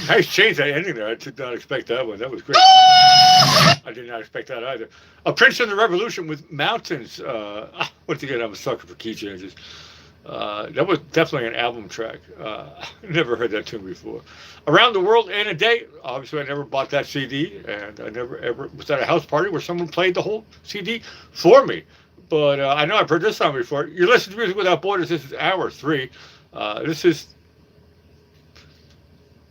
Nice change that ending there. I did not expect that one. That was great. I did not expect that either. A Prince and the Revolution with Mountains. Once again, I'm a sucker for key changes. That was definitely an album track. Never heard that tune before. Around the World in a Day. Obviously, I never bought that CD, and I never ever was at a house party where someone played the whole CD for me. But I know I've heard this song before. You listen to Music Without Borders. This is hour 3. This is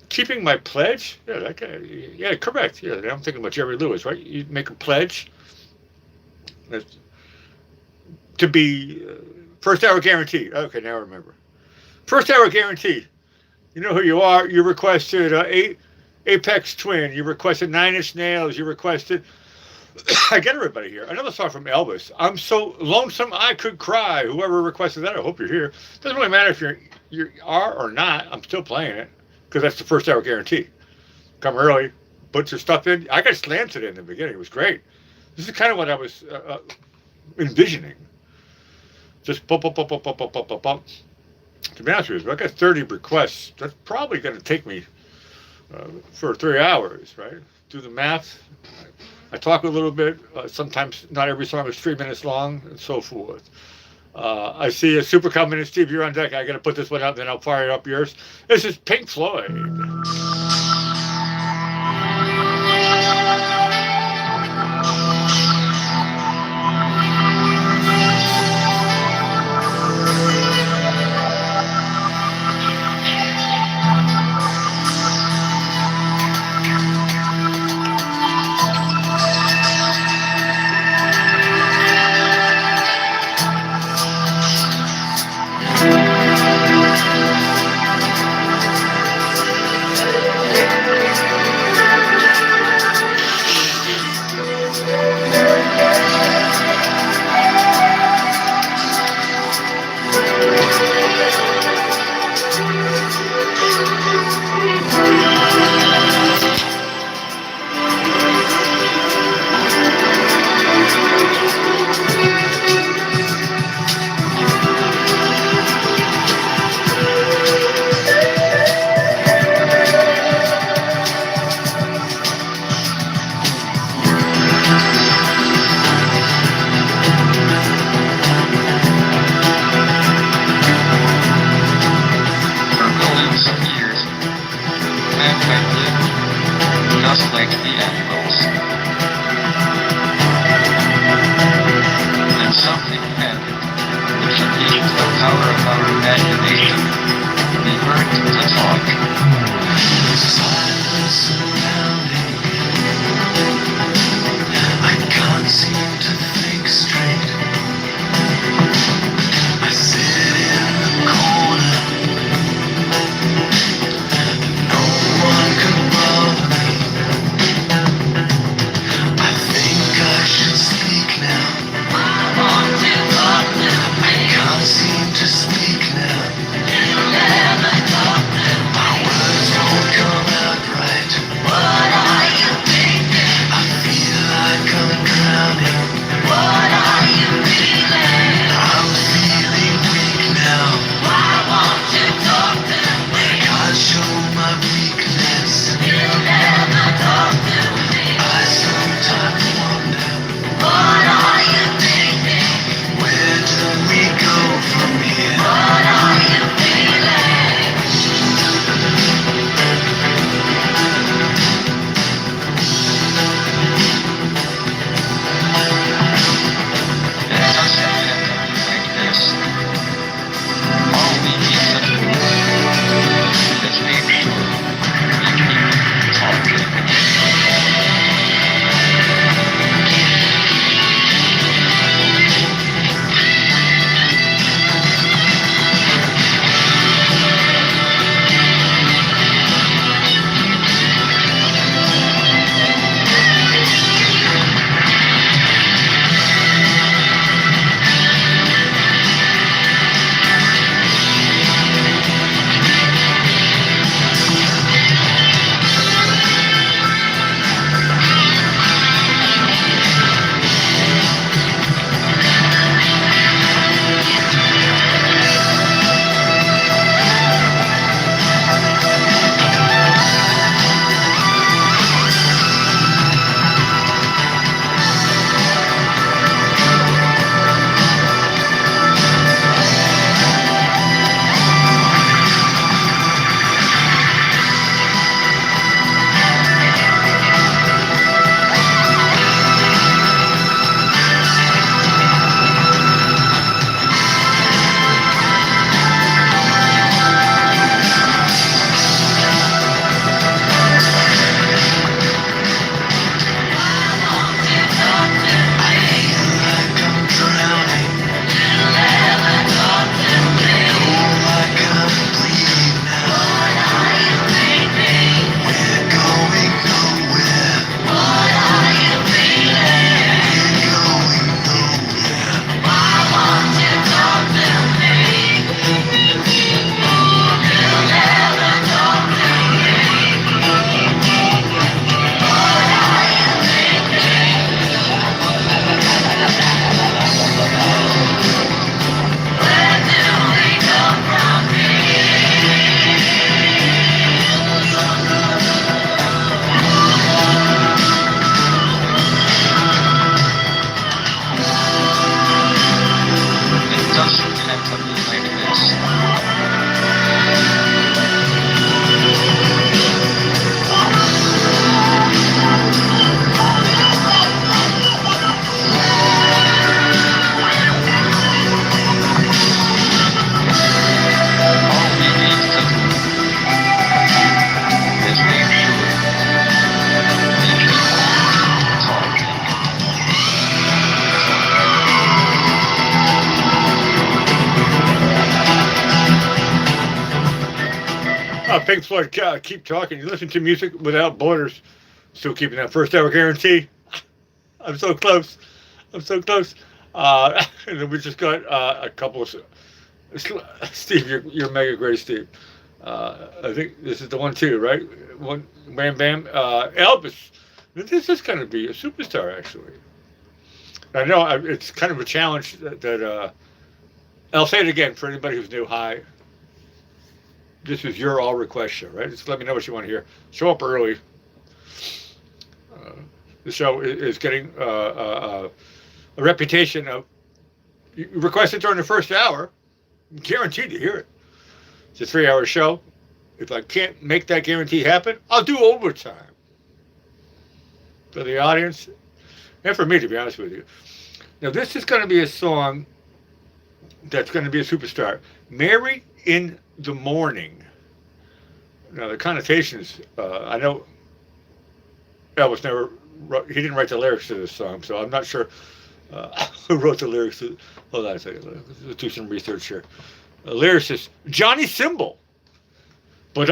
Keeping My Pledge. Yeah, that guy, yeah, correct. Yeah, I'm thinking about Jerry Lewis, right? You make a pledge to be first hour guarantee. Okay, now I remember. First hour guarantee. You know who you are. You requested Apex Twin. You requested Nine Inch Nails. You requested. I get everybody here. Another song from Elvis. I'm so lonesome I could cry. Whoever requested that, I hope you're here. Doesn't really matter if you are or not. I'm still playing it because that's the first hour guarantee. Come early, put your stuff in. I got slanted in the beginning. It was great. This is kind of what I was envisioning. Just bump, bump, bump, bump, bump, bump, bump, bump. To be honest with you, I got 30 requests. That's probably going to take me for 3 hours, right? Do the math. I talk a little bit. Sometimes not every song is 3 minutes long, and so forth. I see a super comment, Steve. You're on deck. I got to put this one out, then I'll fire up yours. This is Pink Floyd. doesn't happen like this. All we need to do is make sure we keep talking. Pink Floyd, keep talking. You listen to music without borders. Still keeping that first hour guarantee. I'm so close. I'm so close. And then we just got a couple of... Steve, you're mega great, Steve. I think this is the one too, right? One, Bam Bam. Elvis. This is going to be a superstar, actually. I know it's kind of a challenge that I'll say it again for anybody who's new. Hi. This is your all request show, right? Just let me know what you want to hear. Show up early. The show is getting a reputation of you request it during the first hour, guaranteed to hear it. It's a 3-hour show. If I can't make that guarantee happen, I'll do overtime for the audience and for me, to be honest with you. Now, this is going to be a song that's going to be a superstar. Mary in the Morning. Now, the connotations, I know Elvis he didn't write the lyrics to this song, so I'm not sure who wrote the lyrics. Hold on a second. Let's do some research here. The lyricist, Johnny Cymbal. But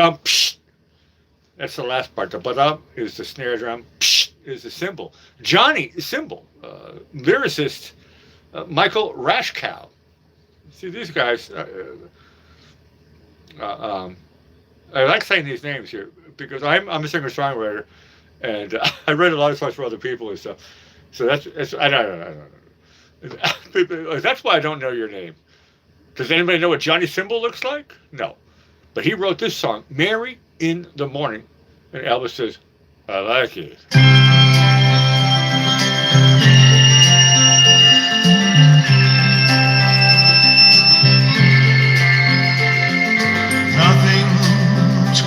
that's the last part. The but is the snare drum. Is the cymbal. Johnny Cymbal. Lyricist, Michael Rashkow. See, these guys... I like saying these names here because I'm a singer-songwriter, and I write a lot of songs for other people and stuff. So I don't know. That's why I don't know your name. Does anybody know what Johnny Cymbal looks like? No. But he wrote this song, Mary in the Morning, and Elvis says, I like it.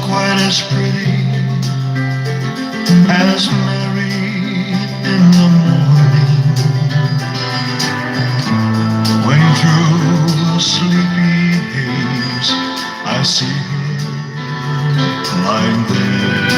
Quite as pretty as Mary in the morning, when through a sleepy haze I see her lying there.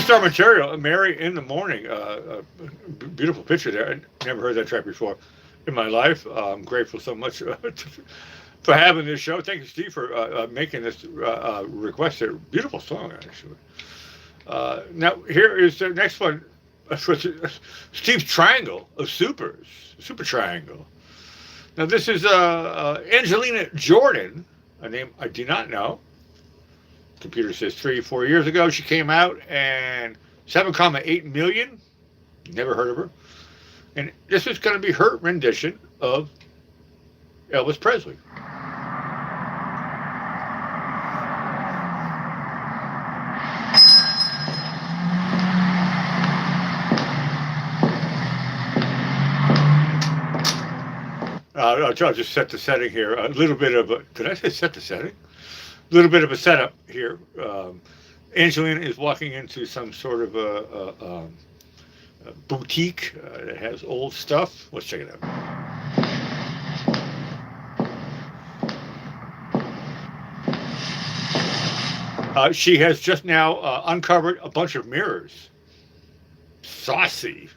Superstar material, Mary in the Morning. Beautiful picture there. I never heard that track before in my life. I'm grateful so much for having this show. Thank you, Steve, for making this request. A beautiful song, actually. Now, here is the next one. Steve's Triangle of Supers. Super Triangle. Now, this is Angelina Jordan, a name I do not know. Computer says 3-4 years ago she came out, and 7.8 million. Never heard of her. And this is going to be her rendition of Elvis Presley. I'll just set the setting here. A little bit of a, did I say set the setting? A little bit of a setup here. Angelina is walking into some sort of a boutique that has old stuff. Let's check it out. She has just now uncovered a bunch of mirrors. Saucy.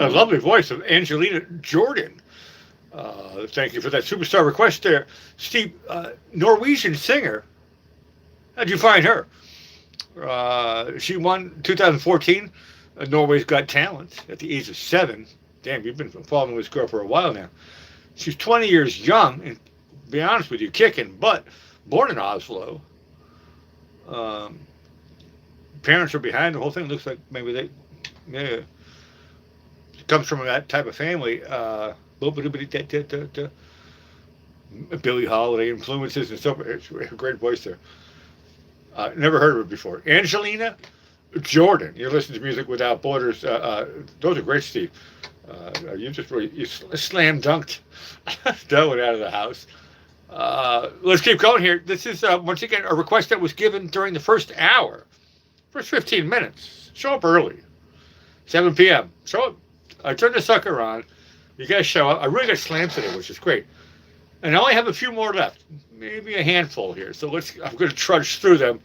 Lovely voice of Angelina Jordan. Thank you for that superstar request there. Steve, Norwegian singer. How'd you find her? She won 2014 Norway's Got Talent at the age of 7. Damn, you've been following this girl for a while now. She's 20 years young, and to be honest with you, kicking butt. Born in Oslo. Parents are behind the whole thing. Looks like maybe they, yeah, comes from that type of family. Billie Holiday influences and stuff. It's a great voice there. Never heard of her before. Angelina Jordan. You're listening to Music Without Borders. Those are great, Steve. You just really slam dunked that one out of the house. Let's keep going here. This is, once again, a request that was given during the first hour. First 15 minutes. Show up early. 7 p.m. Show up. I turned the sucker on. You guys show up. I really got slammed today, which is great. And I only have a few more left. Maybe a handful here. So I'm going to trudge through them.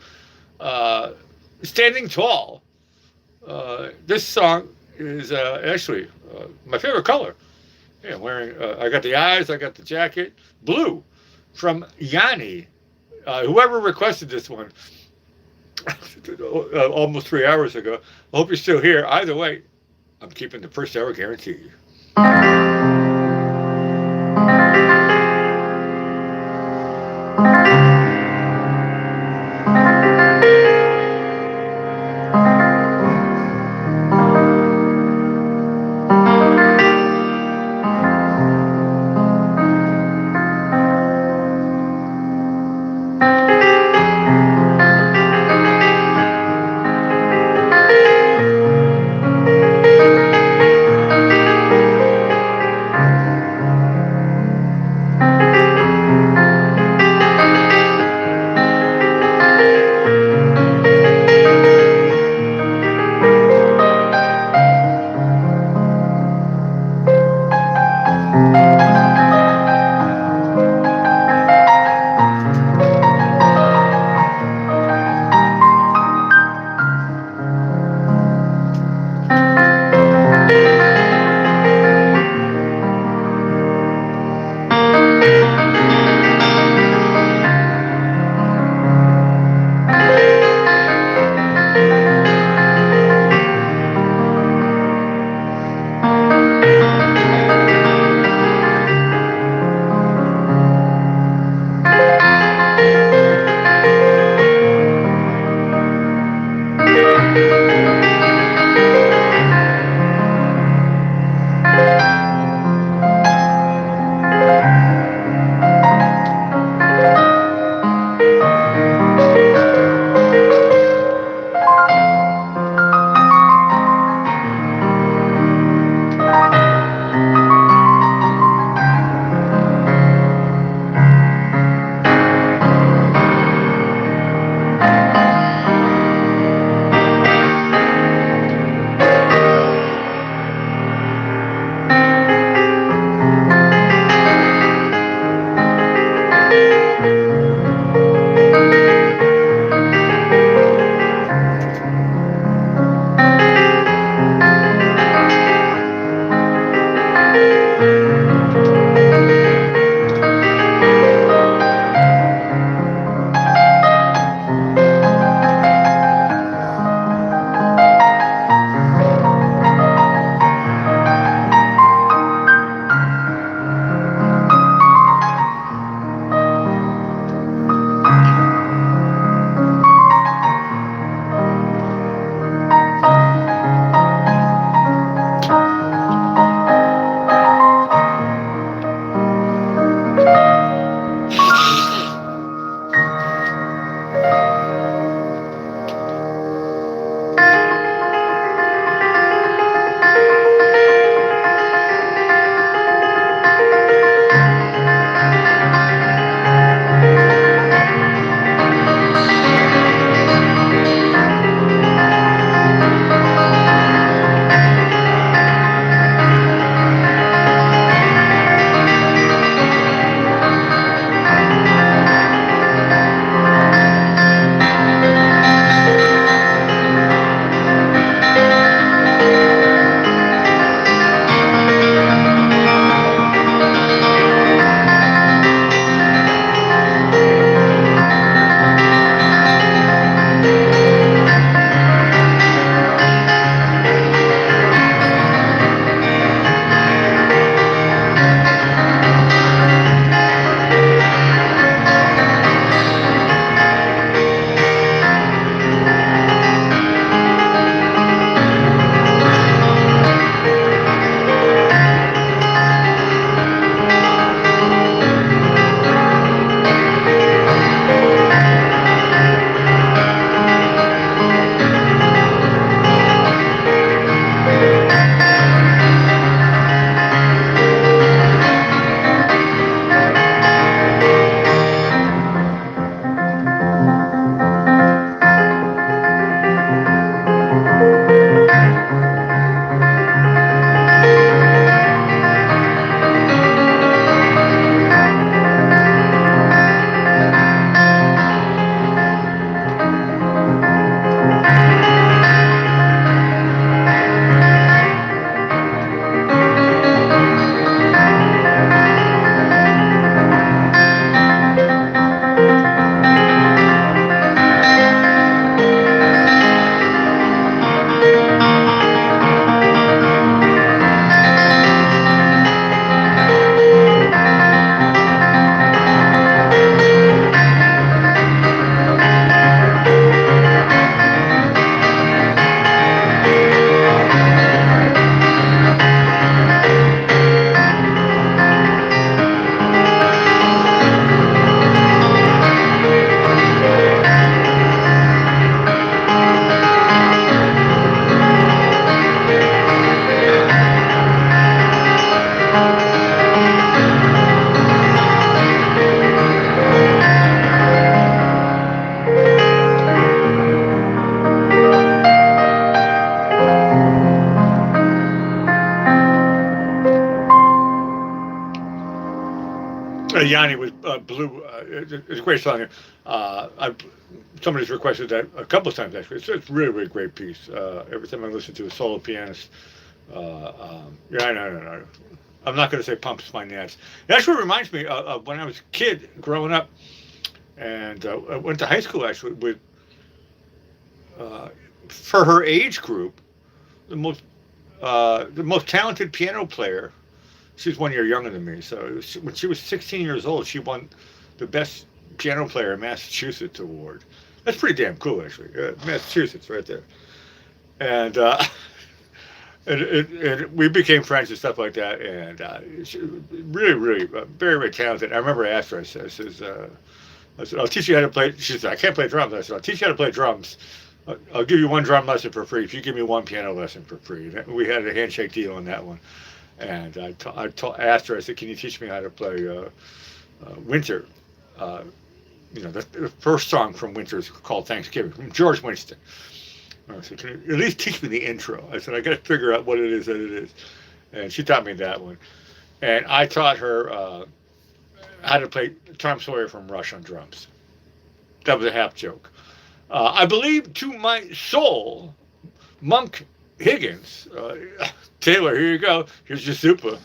Standing Tall. This song is actually my favorite color. Yeah, I'm wearing, I got the eyes, I got the jacket. Blue from Yanni. Whoever requested this one almost 3 hours ago. I hope you're still here. Either way, I'm keeping the first hour guarantee. Yanni was blue. It's a great song. Somebody's requested that a couple of times actually. It's really, really great piece. Every time I listen to a solo pianist, yeah, I know. I'm not going to say pumps my nuts. It actually reminds me of when I was a kid growing up, and I went to high school actually with, for her age group, the most talented piano player. She's 1 year younger than me, so when she was 16 years old, she won the best piano player in Massachusetts award. That's pretty damn cool, actually. Massachusetts, right there. And and we became friends and stuff like that. And she really, really, very, very talented. I remember I asked her. I said, I'll teach you how to play. She said, I can't play drums. I said, I'll teach you how to play drums. I'll give you one drum lesson for free if you give me one piano lesson for free. We had a handshake deal on that one. And I asked her, I said, can you teach me how to play Winter? The first song from Winter is called Thanksgiving, from George Winston. I said, can you at least teach me the intro? I said, I got to figure out what it is that it is. And she taught me that one. And I taught her how to play Tom Sawyer from Rush on drums. That was a half joke. I believe to my soul, Monk Higgins, Taylor, here you go. Here's your super.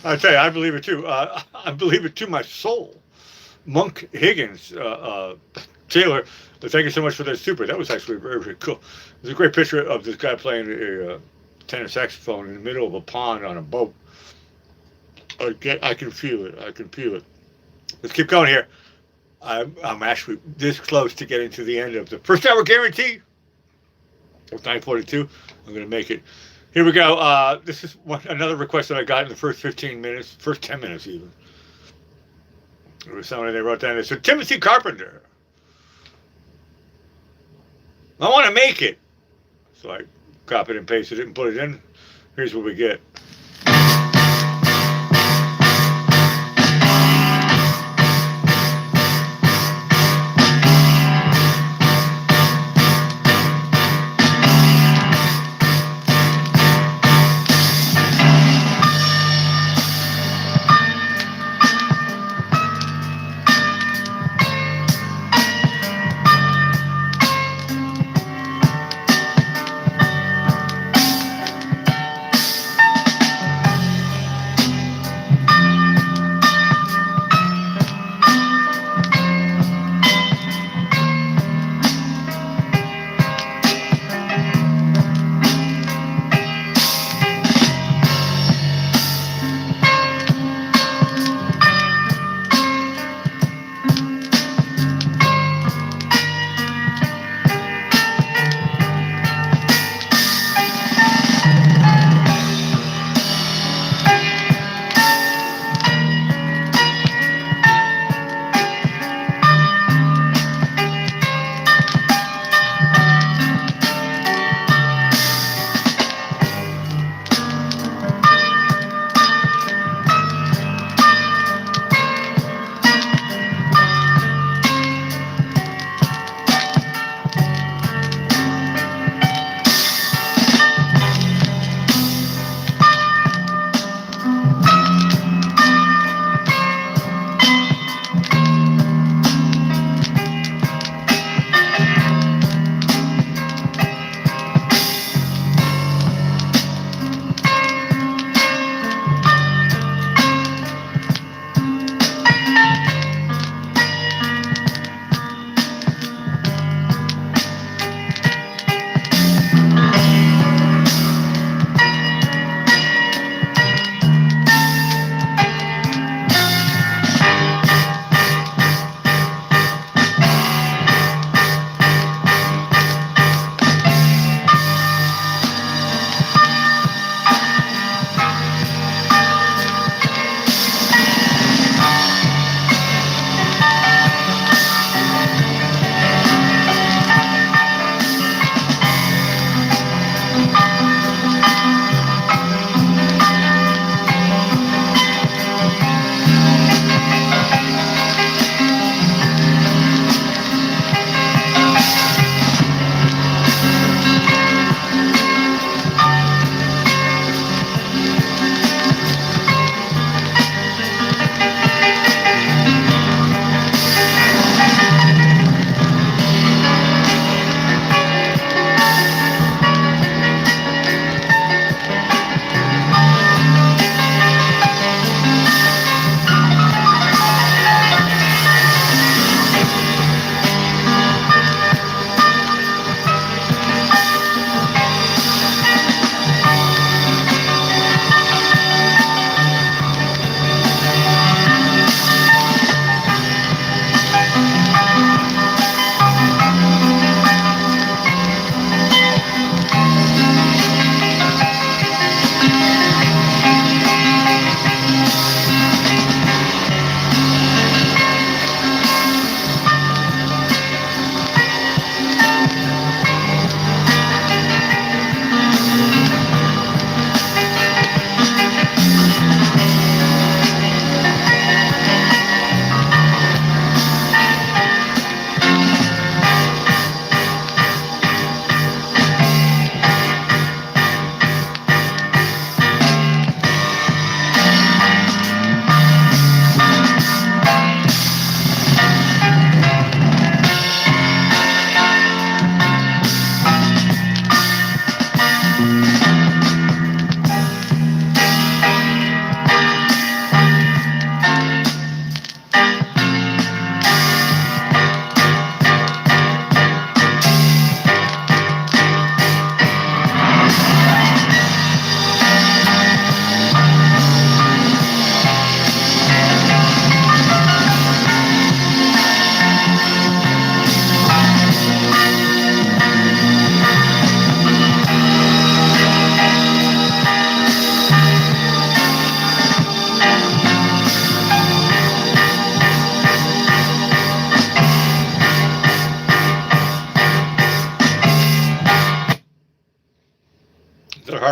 I tell you, I believe it too. I believe it to my soul. Monk Higgins, Taylor, thank you so much for that super. That was actually very, very cool. There's a great picture of this guy playing a tenor saxophone in the middle of a pond on a boat. I can feel it. I can feel it. Let's keep going here. I'm actually this close to getting to the end of the first hour guarantee. It's 9:42. I'm going to make it. Here we go. This is another request that I got in the first 15 minutes, first 10 minutes even. There was somebody they wrote down. They said, Timothy Carpenter. I want to make it. So I copied and pasted it and put it in. Here's what we get.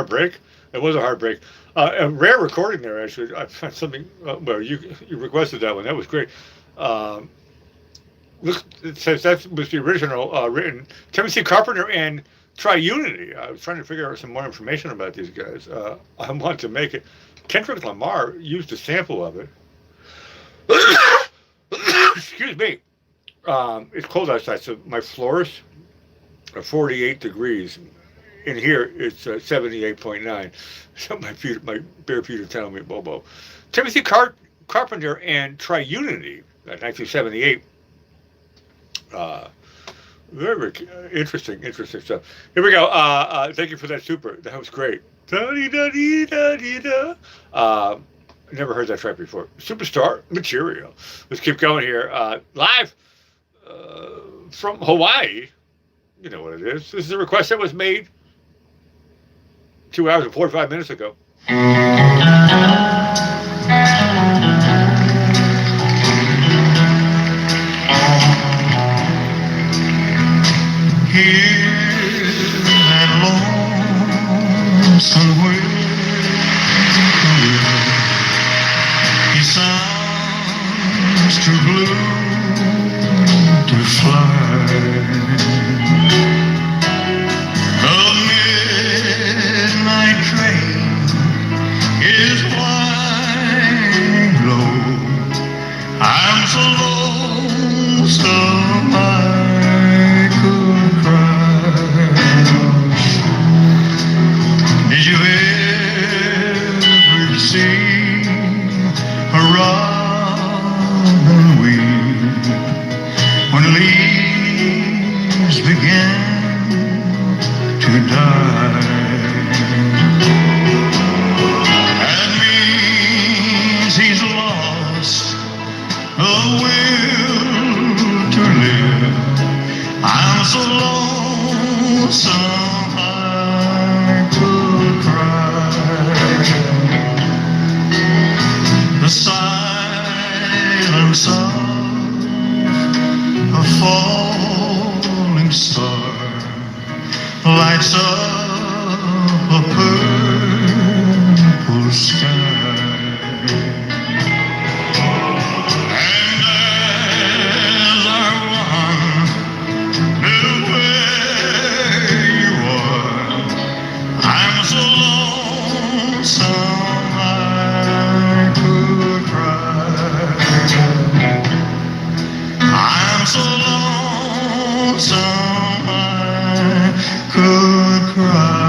heartbreak. It was a heartbreak. A rare recording there, actually. I found something. Well, you requested that one. That was great. Um, it says that was the original written Timothy Carpenter and Triunity. I was trying to figure out some more information about these guys. I want to make it. Kendrick Lamar used a sample of it. Excuse me. It's cold outside, so my floors are 48 degrees. In here, it's 78.9. So my bare feet are telling me, Bobo. Timothy Carpenter and Triunity, 1978. Very interesting stuff. Here we go. Thank you for that super. That was great. Da-dee-da-dee-da-dee-da. Never heard that track before. Superstar Material. Let's keep going here. Live from Hawaii. You know what it is. This is a request that was made 2 hours and 45 minutes ago. Hear that lonesome whippoorwill. He sounds too blue to fly. The midnight train is flying low. I'm so lonesome I could cry. Did you ever see a robin weep when leaves began to die? That means he's lost the will to live. I'm so lonesome I could cry. The silence of a falling star lights up a purple sky. And as I wonder where you are, I'm so lonesome I could cry. I'm so lonesome I could cry.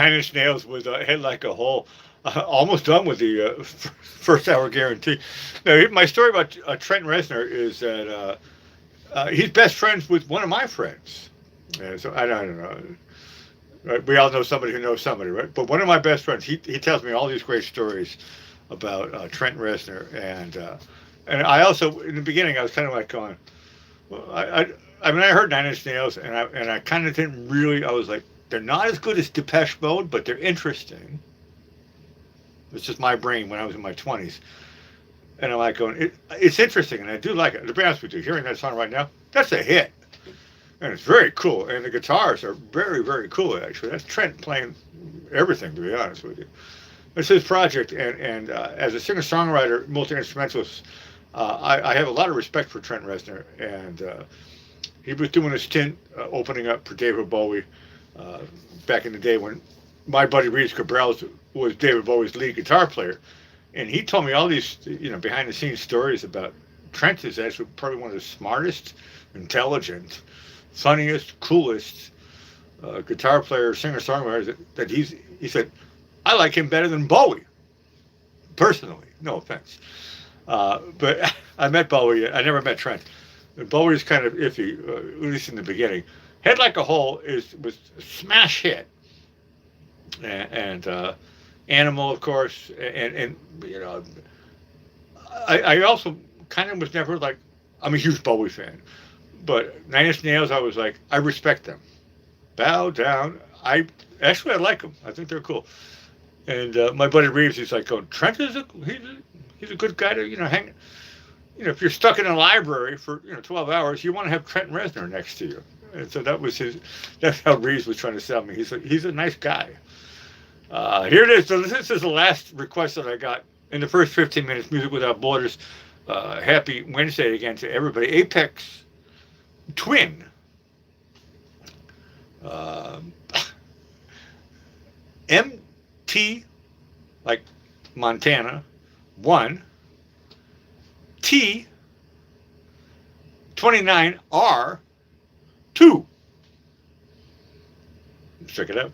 Nine Inch Nails with Head Like a Hole. Almost done with the first hour guarantee. Now, my story about Trent Reznor is that he's best friends with one of my friends. So I don't know. Right? We all know somebody who knows somebody, right? But one of my best friends, he tells me all these great stories about Trent Reznor, and I also in the beginning I was kind of like going, well, I mean I heard Nine Inch Nails and I kind of didn't really. I was like, they're not as good as Depeche Mode, but they're interesting. It's just my brain when I was in my 20s. And I'm like going, it's interesting, and I do like it. To be honest with you, hearing that song right now, that's a hit. And it's very cool. And the guitars are very, very cool, actually. That's Trent playing everything, to be honest with you. It's his project, and as a singer-songwriter, multi-instrumentalist, I have a lot of respect for Trent Reznor. And he was doing a stint opening up for David Bowie back in the day when my buddy Reeves Cabral was David Bowie's lead guitar player, and he told me all these, behind the scenes stories about Trent is actually probably one of the smartest, intelligent, funniest, coolest guitar players, singer songwriters that he said, I like him better than Bowie, personally. No offense, but I met Bowie. I never met Trent. Bowie's kind of iffy, at least in the beginning. Head Like a Hole was a smash hit. And Animal, of course, and I also kind of was never like, I'm a huge Bowie fan, but Nine Inch Nails, I was like, I respect them. Bow down. I like them. I think they're cool. And my buddy Reeves, he's like, going, Trent is he's a good guy to hang. If you're stuck in a library for 12 hours, you want to have Trent Reznor next to you. And so that's how Reeves was trying to sell me. He's a nice guy. Here it is. So this is the last request that I got in the first 15 minutes. Music Without Borders. Happy Wednesday again to everybody. Apex Twin. MT, like Montana, 1. T, 29R, 2. Let's check it out.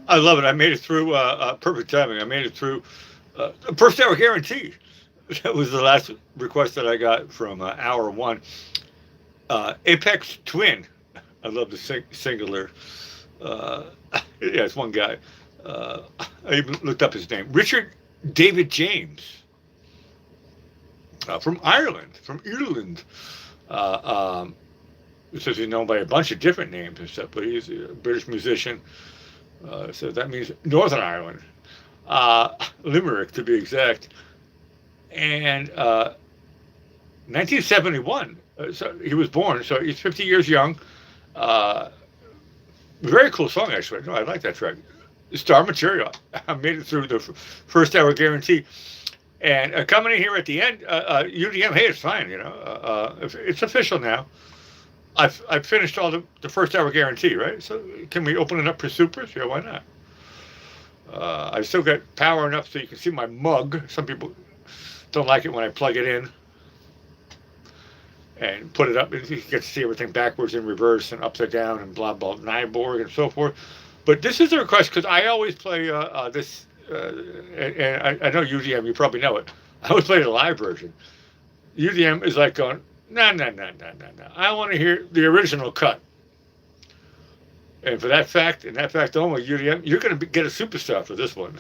I love it. I made it through perfect timing. I made it through first hour guarantee. That was the last request that I got from hour one. Apex Twin. I love the singular. Uh, yeah, it's one guy. I even looked up his name. Richard David James from Ireland, from Ireland. It says he's known by a bunch of different names and stuff, but he's a British musician. So that means Northern Ireland, Limerick to be exact. And 1971, so he was born, so he's 50 years young. Very cool song, actually. No, I like that track. Star material. I made it through the first hour guarantee. And coming in here at the end, UDM, hey, it's fine, it's official now. I've finished all the first hour guarantee, right? So can we open it up for supers? Yeah, why not? I still got power enough so you can see my mug. Some people don't like it when I plug it in and put it up. You get to see everything backwards and reverse and upside down and blah, blah, Nyborg and so forth. But this is a request because I always play this, and I know UDM, you probably know it. I always play the live version. UDM is like going, no. I want to hear the original cut. And for that fact, and that fact only, UDM, you're going to get a superstar for this one.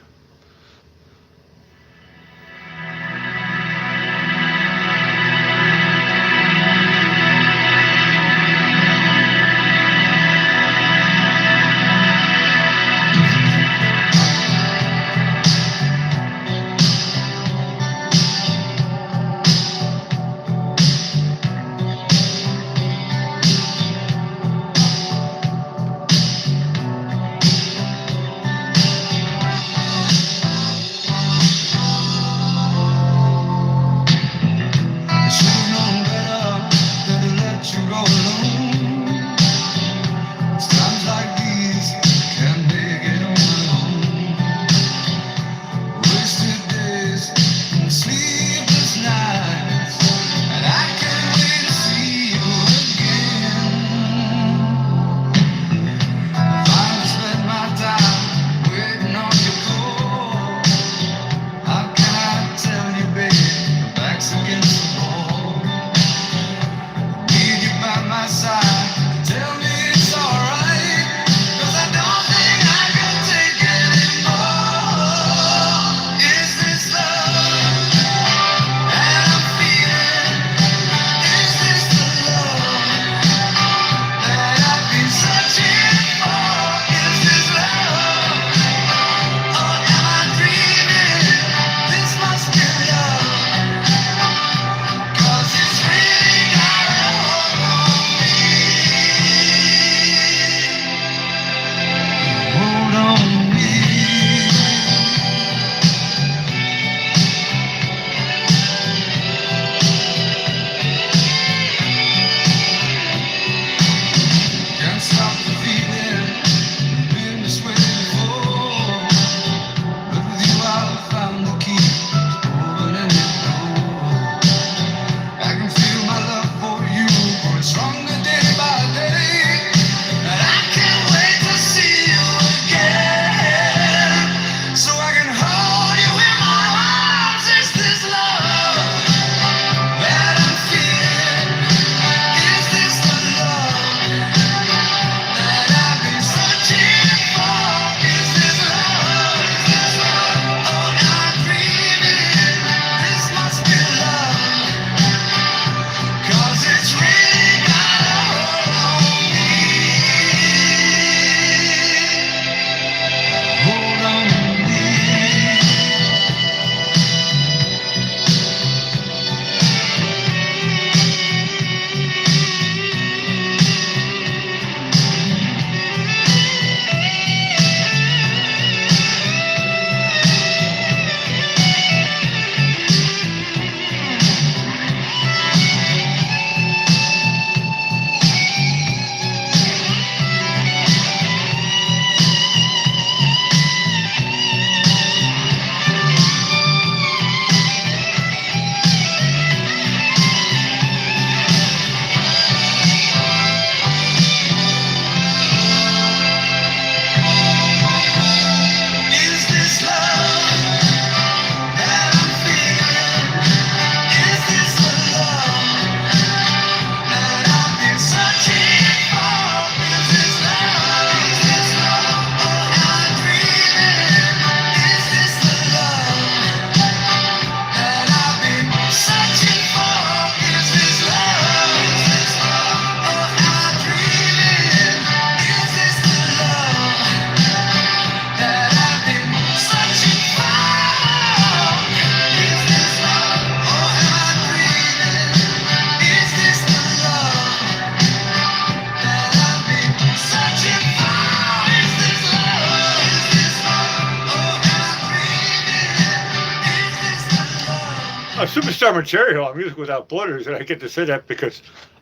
Superstar on Cherry Hill on Music Without Borders, and I get to say that because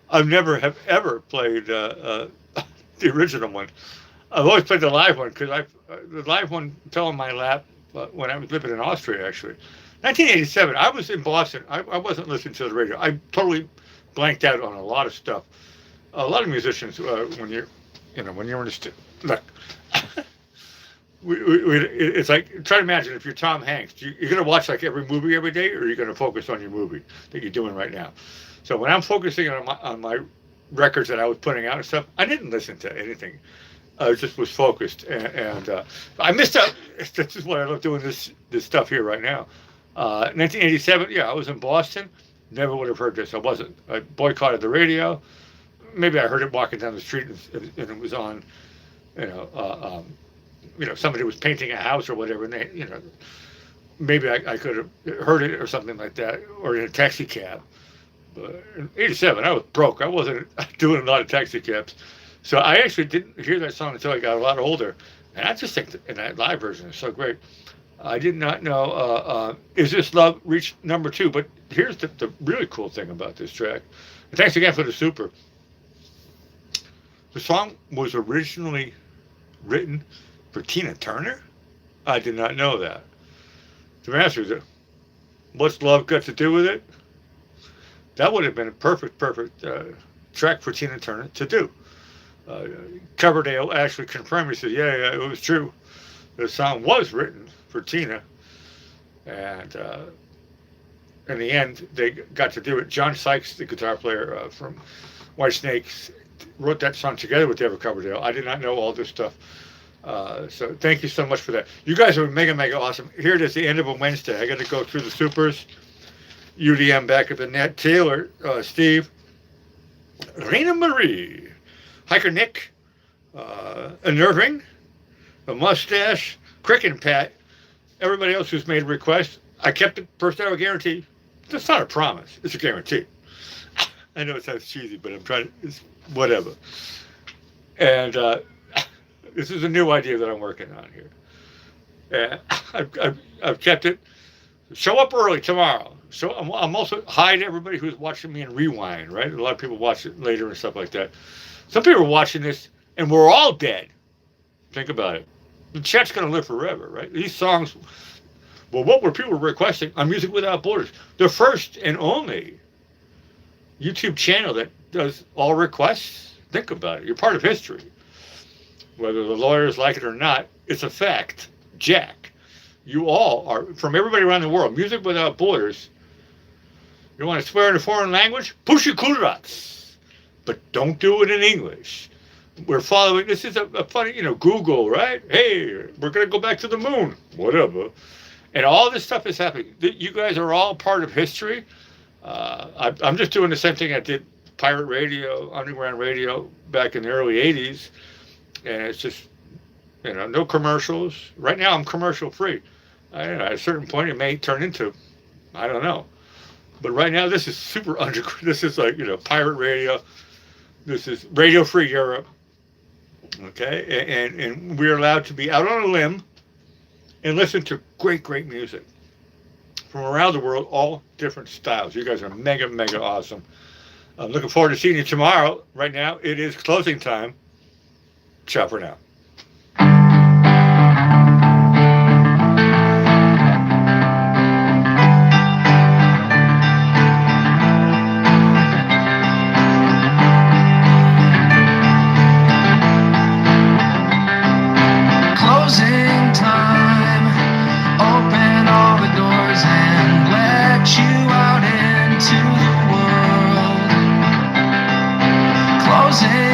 I've never have ever played the original one. I've always played the live one because the live one fell in my lap when I was living in Austria. Actually, 1987. I was in Boston. I wasn't listening to the radio. I totally blanked out on a lot of stuff. A lot of musicians, when you're in the look. It's like, try to imagine if you're Tom Hanks, you're going to watch like every movie every day, or you're going to focus on your movie that you're doing right now. So when I'm focusing on my records that I was putting out and stuff, I didn't listen to anything. I just was focused, and I missed out. This is why I love doing this stuff here right now. 1987, yeah, I was in Boston. Never would have heard this. I boycotted the radio. Maybe I heard it walking down the street, and it was on, somebody was painting a house or whatever, and they, maybe I could have heard it or something like that, or in a taxi cab. But in 87, I was broke. I wasn't doing a lot of taxi cabs. So I actually didn't hear that song until I got a lot older. And I just think that live version is so great. I did not know, Is This Love reached number 2. But here's the really cool thing about this track. And thanks again for the super. The song was originally written for Tina Turner? I did not know that. The answer is, what's love got to do with it? That would have been a perfect track for Tina Turner to do. Coverdale actually confirmed. He said, yeah, it was true. The song was written for Tina. And in the end, they got to do it. John Sykes, the guitar player from Whitesnake, wrote that song together with David Coverdale. I did not know all this stuff. So thank you so much for that. You guys are mega awesome. Here it is, the end of a Wednesday. I got to go through the supers. UDM back at the net. Taylor, Steve, Rena Marie, Hiker Nick, Unnerving, The Mustache, Crick and Pat, everybody else who's made requests. I kept the first hour guarantee. That's not a promise. It's a guarantee. I know it sounds cheesy, but I'm trying to, it's whatever. And this is a new idea that I'm working on here. I've kept it. Show up early tomorrow. So I'm also hi to everybody who's watching me in rewind, right? A lot of people watch it later and stuff like that. Some people are watching this and we're all dead. Think about it. The chat's going to live forever, right? These songs, well, what were people requesting on Music Without Borders? The first and only YouTube channel that does all requests. Think about it. You're part of history. Whether the lawyers like it or not, it's a fact. Jack, you all are, from everybody around the world, Music Without Borders. You want to swear in a foreign language? Push your kulrats. But don't do it in English. We're following, this is a funny, Google, right? Hey, we're going to go back to the moon. Whatever. And all this stuff is happening. You guys are all part of history. I'm just doing the same thing I did pirate radio, underground radio back in the early 80s. And it's just, no commercials. Right now I'm commercial free. At a certain point it may turn into, I don't know. But right now this is super underground. This is like, pirate radio. This is Radio Free Europe. Okay? And we're allowed to be out on a limb and listen to great music from around the world, all different styles. You guys are mega awesome. I'm looking forward to seeing you tomorrow. Right now it is closing time. Ciao for now. Closing time. Open all the doors and let you out into the world. Closing